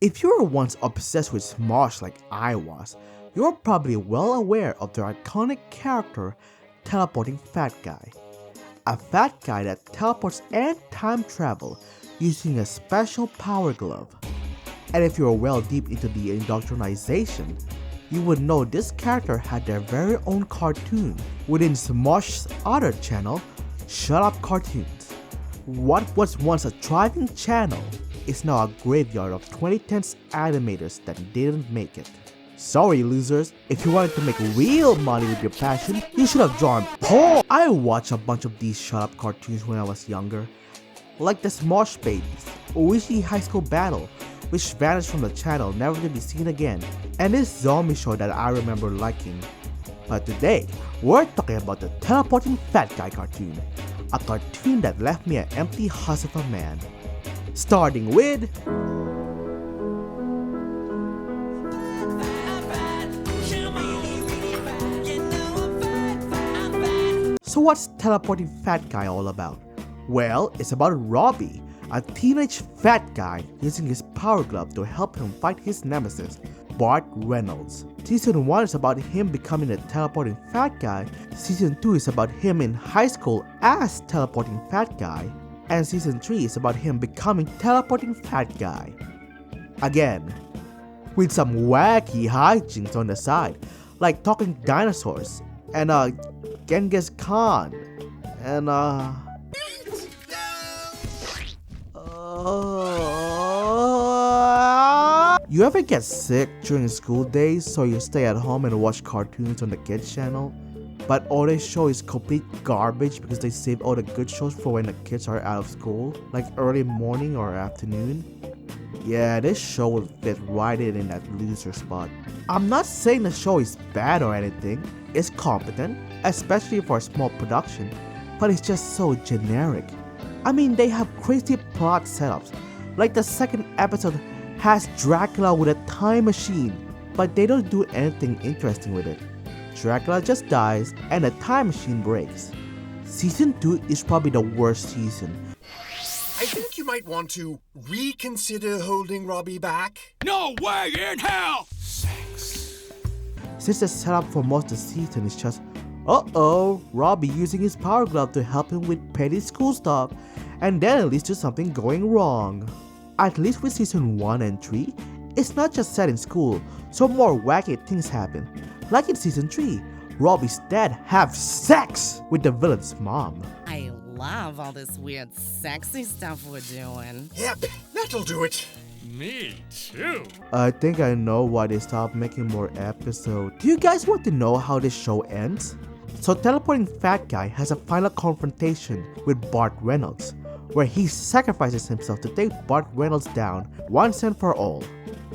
If you were once obsessed with Smosh like I was, you're probably well aware of their iconic character, Teleporting Fat Guy. A fat guy that teleports and time travel using a special power glove. And if you're well deep into the indoctrination, you would know this character had their very own cartoon within Smosh's other channel, Shut Up Cartoons. What was once a thriving channel is now a graveyard of 2010s animators that didn't make it. Sorry losers, if you wanted to make real money with your passion, you should have drawn porn! I watched a bunch of these Shut Up cartoons when I was younger, like the Smosh Babies, Oishi High School Battle, which vanished from the channel never to be seen again, and this zombie show that I remember liking. But today, we're talking about the Teleporting Fat Guy cartoon, a cartoon that left me an empty husk of a man. Starting with... So what's Teleporting Fat Guy all about? Well, it's about Robbie, a teenage fat guy using his power glove to help him fight his nemesis, Bart Reynolds. Season 1 is about him becoming a teleporting fat guy, Season 2 is about him in high school as teleporting fat guy, and Season 3 is about him becoming teleporting fat guy. Again, with some wacky hijinks on the side, like talking dinosaurs, and Genghis Khan, and You ever get sick during school days so you stay at home and watch cartoons on the kids channel? But all they show is complete garbage because they save all the good shows for when the kids are out of school, like early morning or afternoon? Yeah, this show would fit right in that loser spot. I'm not saying the show is bad or anything, it's competent, especially for a small production, but it's just so generic. I mean, they have crazy plot setups, like the second episode has Dracula with a time machine, but they don't do anything interesting with it. Dracula just dies and the time machine breaks. Season 2 is probably the worst season. I think you might want to reconsider holding Robbie back. No way in hell! Sex. Since the setup for most of the season is just, uh-oh, Robbie using his power glove to help him with petty school stuff, and then it leads to something going wrong. At least with Season 1 and 3, it's not just set in school, so more wacky things happen. Like in Season 3, Robbie's dad have sex with the villain's mom. I love all this weird sexy stuff we're doing. Yep, that'll do it. Me too. I think I know why they stopped making more episodes. Do you guys want to know how this show ends? So Teleporting Fat Guy has a final confrontation with Bart Reynolds, where he sacrifices himself to take Bart Reynolds down once and for all.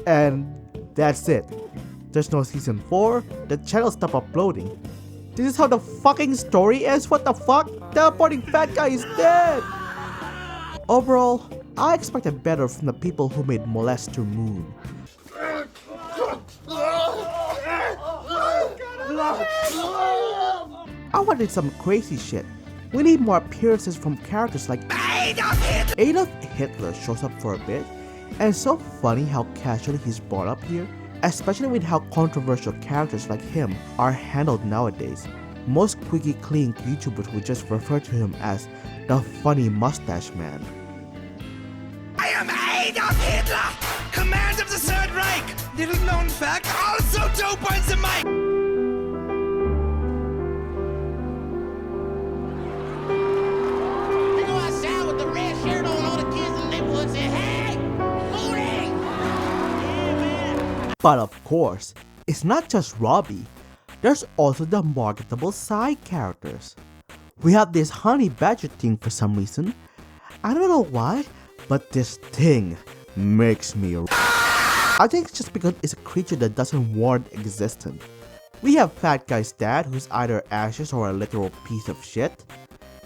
And that's it. There's no Season 4, the channel stopped uploading. This is how the fucking story ends? What the fuck? Teleporting Fat Guy is dead! Overall, I expected better from the people who made Molester Moon. I wanted some crazy shit. We need more appearances from characters like Adolf Hitler shows up for a bit, and it's so funny how casually he's brought up here, especially with how controversial characters like him are handled nowadays. Most squeaky clean YouTubers would just refer to him as the funny mustache man. I am Adolf Hitler, command of the Third Reich. Little known fact, also dope on the mic. But of course, it's not just Robbie. There's also the marketable side characters. We have this honey badger thing for some reason. I don't know why, but this thing makes me I think it's just because it's a creature that doesn't warrant existence. We have Fat Guy's dad, who's either ashes or a literal piece of shit.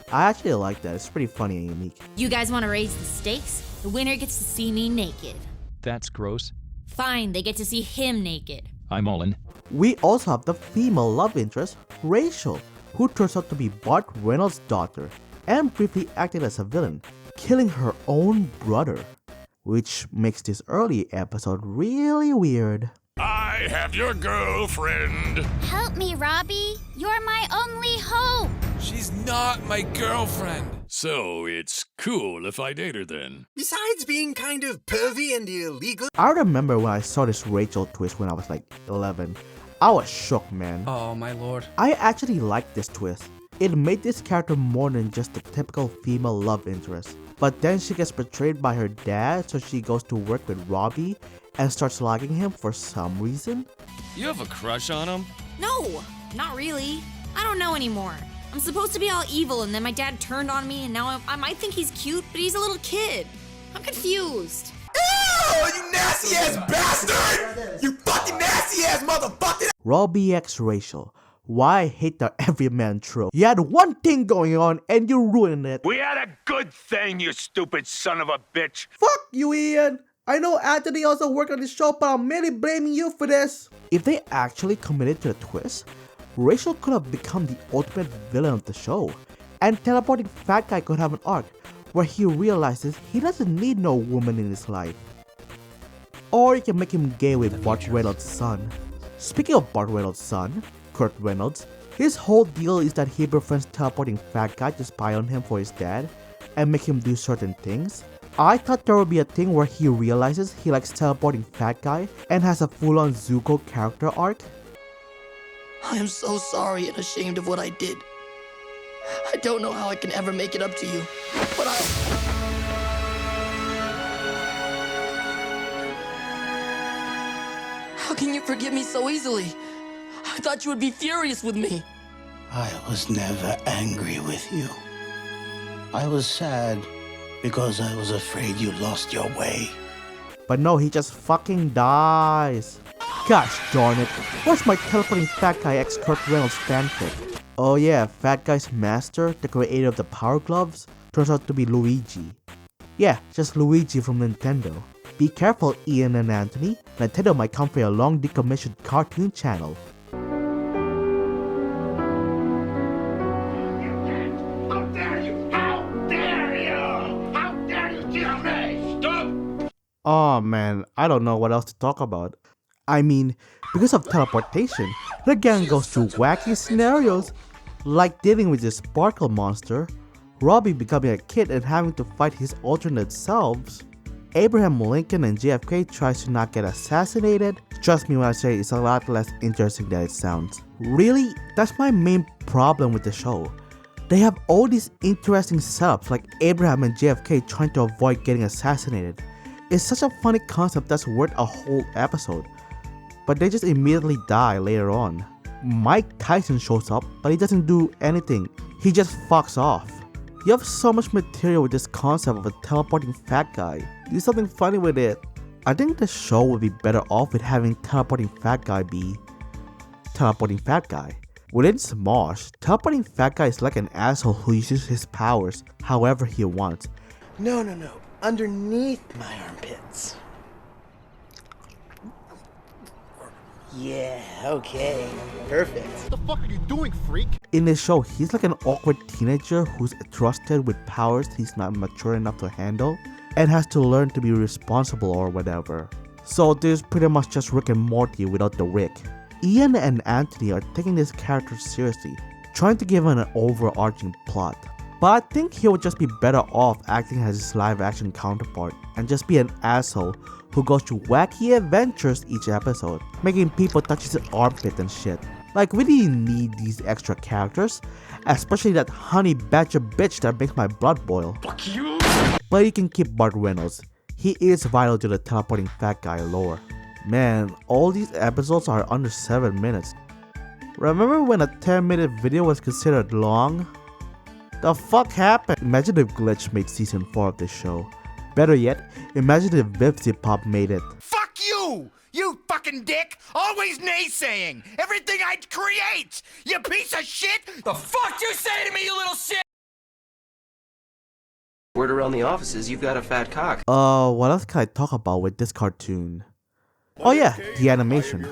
I actually like that, it's pretty funny and unique. You guys want to raise the stakes? The winner gets to see me naked. That's gross. Fine, they get to see him naked. I'm all in. We also have the female love interest, Rachel, who turns out to be Bart Reynolds' daughter, and briefly acted as a villain, killing her own brother. which makes this early episode really weird. I have your girlfriend. Help me, Robbie. You're my only hope. She's not my girlfriend. So it's cool if I date her then. Besides being kind of pervy and illegal, I remember when I saw this Rachel twist when I was like 11. I was shook, man. Oh my lord. I actually liked this twist. It made this character more than just a typical female love interest. But then she gets betrayed by her dad, so she goes to work with Robbie and starts liking him for some reason. You have a crush on him? No, not really. I don't know anymore. I'm supposed to be all evil and then my dad turned on me and now I might think he's cute, but he's a little kid. I'm confused. Ew, you nasty ass bastard! You fucking nasty ass motherfucker! Robbie X Rachel. Why I hate the everyman trope. You had one thing going on and you ruined it. We had a good thing, you stupid son of a bitch. Fuck you, Ian. I know Anthony also worked on the show, but I'm merely blaming you for this. If they actually committed to the twist, Rachel could have become the ultimate villain of the show, and teleporting fat guy could have an arc where he realizes he doesn't need no woman in his life. Or you can make him gay with Burt Reynolds' son. Speaking of Burt Reynolds' son, Kurt Reynolds, his whole deal is that he befriends teleporting fat guy to spy on him for his dad and make him do certain things. I thought there would be a thing where he realizes he likes teleporting fat guy and has a full-on Zuko character arc. I am so sorry and ashamed of what I did. I don't know how I can ever make it up to you, but How can you forgive me so easily? I thought you would be furious with me. I was never angry with you. I was sad because I was afraid you lost your way. But no, he just fucking dies. Gosh darn it, where's my teleporting fat guy x Kurt Reynolds fanfic? Oh yeah, fat guy's master, the creator of the power gloves, turns out to be Luigi. Yeah, just Luigi from Nintendo. Be careful, Ian and Anthony, Nintendo might come for a long decommissioned cartoon channel. How dare you! How dare you! How dare you kill me! Stop! Oh man, I don't know what else to talk about. I mean, because of teleportation, the gang goes through wacky scenarios, like dealing with the sparkle monster, Robbie becoming a kid and having to fight his alternate selves, Abraham Lincoln and JFK tries to not get assassinated. Trust me when I say it's a lot less interesting than it sounds. Really, that's my main problem with the show. They have all these interesting setups like Abraham and JFK trying to avoid getting assassinated. It's such a funny concept that's worth a whole episode. But they just immediately die later on. Mike Tyson shows up, but he doesn't do anything. He just fucks off. You have so much material with this concept of a teleporting fat guy. Do something funny with it. I think the show would be better off with having teleporting fat guy be teleporting fat guy. Within Smosh, teleporting fat guy is like an asshole who uses his powers however he wants. No. Underneath my armpits. Yeah, okay. Perfect. what the fuck are you doing, freak? In the show, he's like an awkward teenager who's trusted with powers he's not mature enough to handle and has to learn to be responsible or whatever. So this is pretty much just Rick and Morty without the Rick. Ian and Anthony are taking this character seriously, trying to give him an overarching plot. But I think he would just be better off acting as his live action counterpart and just be an asshole who goes through wacky adventures each episode, making people touch his armpit and shit. Like, we didn't need these extra characters, especially that honey badger bitch that makes my blood boil. Fuck you! But you can keep Burt Reynolds. He is vital to the teleporting fat guy lore. Man, all these episodes are under 7 minutes. Remember when a 10-minute video was considered long? The fuck happened? Imagine if Glitch made season 4 of this show. Better yet, imagine if Bipsy Pop made it. Fuck you! You fucking dick! Always naysaying! Everything I create! You piece of shit! The fuck you say to me, you little shit! Word around the office is you've got a fat cock. What else can I talk about with this cartoon? Oh yeah, the animation.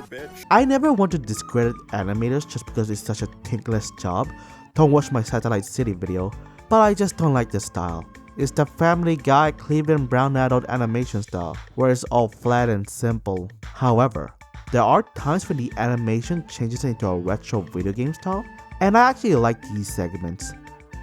I never want to discredit animators just because it's such a thankless job. Don't watch my Satellite City video, but I just don't like the style. It's the Family Guy Cleveland Brown adult animation style, where it's all flat and simple. However, there are times when the animation changes into a retro video game style, and I actually like these segments.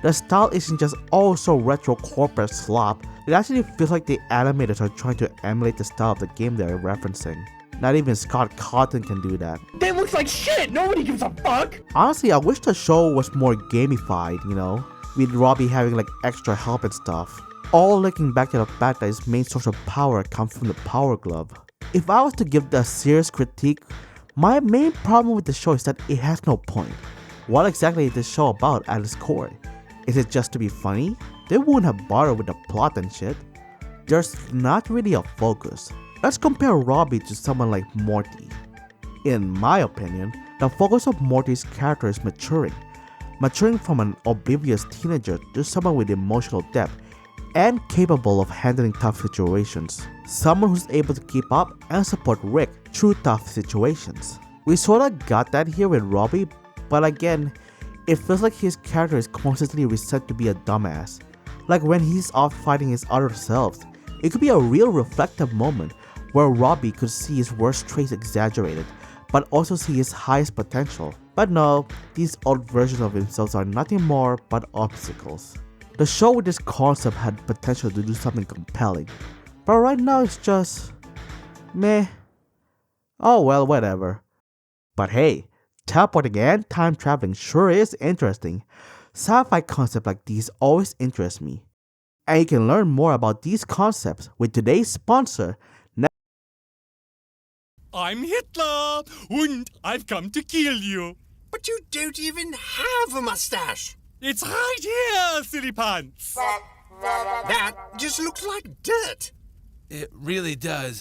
The style isn't just also retro corporate slop, it actually feels like the animators are trying to emulate the style of the game they're referencing. Not even Scott Cawthon can do that. They look like shit! Nobody gives a fuck! Honestly, I wish the show was more gamified, you know? With Robbie having like extra help and stuff. All linking back to the fact that his main source of power comes from the Power Glove. If I was to give the serious critique, my main problem with the show is that it has no point. What exactly is this show about at its core? Is it just to be funny? They wouldn't have bothered with the plot and shit. There's not really a focus. Let's compare Robbie to someone like Morty. In my opinion, the focus of Morty's character is maturing from an oblivious teenager to someone with emotional depth and capable of handling tough situations. Someone who's able to keep up and support Rick through tough situations. We sorta got that here with Robbie, but again, it feels like his character is constantly reset to be a dumbass. Like when he's off fighting his other selves, it could be a real reflective moment where Robbie could see his worst traits exaggerated, but also see his highest potential. But no, these old versions of himself are nothing more but obstacles. The show with this concept had potential to do something compelling, but right now it's just meh. Oh well, whatever. But hey, teleporting and time traveling sure is interesting. Sci-fi concepts like these always interest me. And you can learn more about these concepts with today's sponsor. I'm Hitler, and I've come to kill you. But you don't even have a mustache. It's right here, silly pants. That just looks like dirt. It really does.